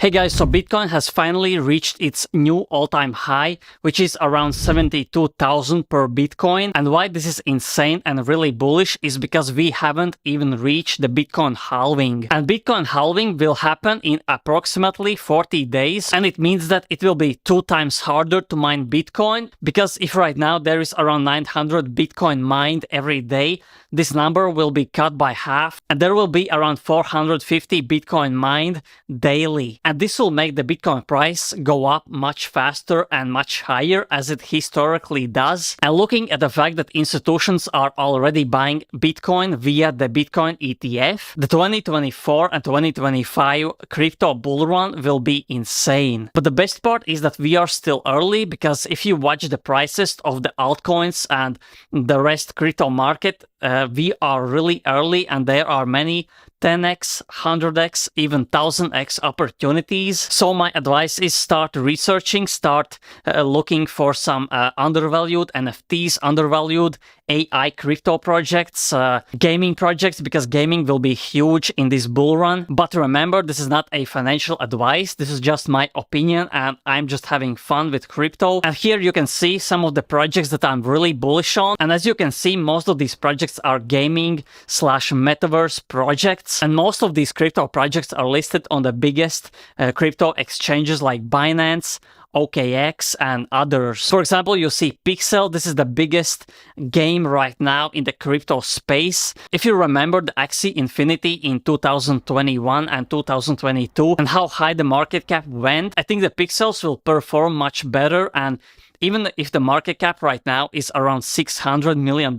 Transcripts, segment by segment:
Hey guys, so Bitcoin has finally reached its new all-time high, which is around 72,000 per Bitcoin. And why this is insane and really bullish is because we haven't even reached the Bitcoin halving. And Bitcoin halving will happen in approximately 40 days. And it means that it will be 2 times harder to mine Bitcoin, because if right now there is around 900 Bitcoin mined every day, this number will be cut by half and there will be around 450 Bitcoin mined daily. And this will make the Bitcoin price go up much faster and much higher as it historically does. And looking at the fact that institutions are already buying Bitcoin via the Bitcoin ETF, the 2024 and 2025 crypto bull run will be insane. But the best part is that we are still early, because if you watch the prices of the altcoins and the rest crypto market, we are really early and there are many 10x, 100x, even 1000x opportunities. So my advice is start researching, start looking for some undervalued NFTs, undervalued AI crypto projects, gaming projects, because gaming will be huge in this bull run. But remember, this is not a financial advice. This is just my opinion and I'm just having fun with crypto. And here you can see some of the projects that I'm really bullish on. And as you can see, most of these projects are gaming / metaverse projects. And most of these crypto projects are listed on the biggest crypto exchanges like Binance, OKX, and others. For example, you see Pixel. This is the biggest game right now in the crypto space. If you remember the Axie Infinity in 2021 and 2022 and how high the market cap went, I think the Pixels will perform much better. And even if the market cap right now is around $600 million,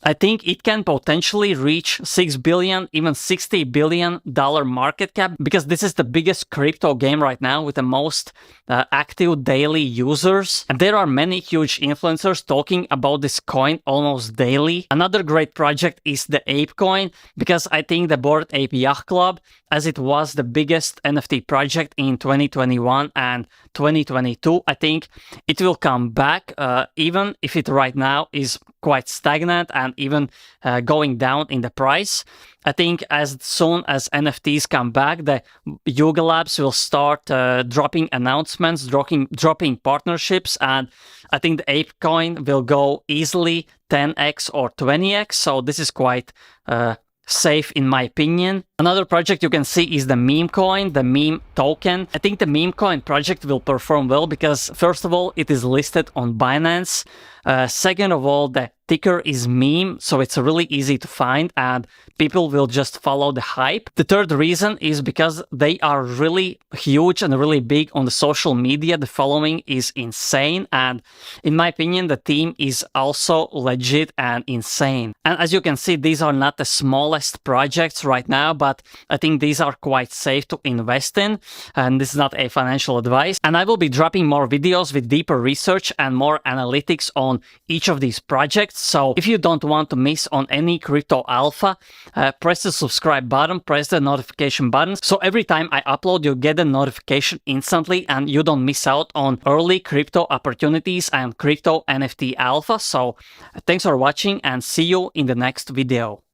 I think it can potentially reach $6 billion, even $60 billion market cap, because this is the biggest crypto game right now with the most active daily users. And there are many huge influencers talking about this coin almost daily. Another great project is the ApeCoin, because I think the Bored Ape Yacht Club, as it was the biggest NFT project in 2021 and 2022, I think it will come back, even if it right now is quite stagnant and even going down in the price. I think as soon as NFTs come back, the Yuga Labs will start dropping announcements, dropping partnerships, and I think the ApeCoin will go easily 10x or 20x. So this is quite safe in my opinion. Another project you can see is the meme coin, the meme token. I think the meme coin project will perform well because first of all, it is listed on Binance. Second of all, the ticker is meme, so it's really easy to find and people will just follow the hype. The third reason is because they are really huge and really big on the social media. The following is insane, and in my opinion, the team is also legit and insane. And as you can see, these are not the smallest projects right now, but I think these are quite safe to invest in, and this is not a financial advice. And I will be dropping more videos with deeper research and more analytics on each of these projects. So if you don't want to miss on any crypto alpha, press the subscribe button, press the notification button. So every time I upload, you get a notification instantly and you don't miss out on early crypto opportunities and crypto NFT alpha. So thanks for watching and see you in the next video.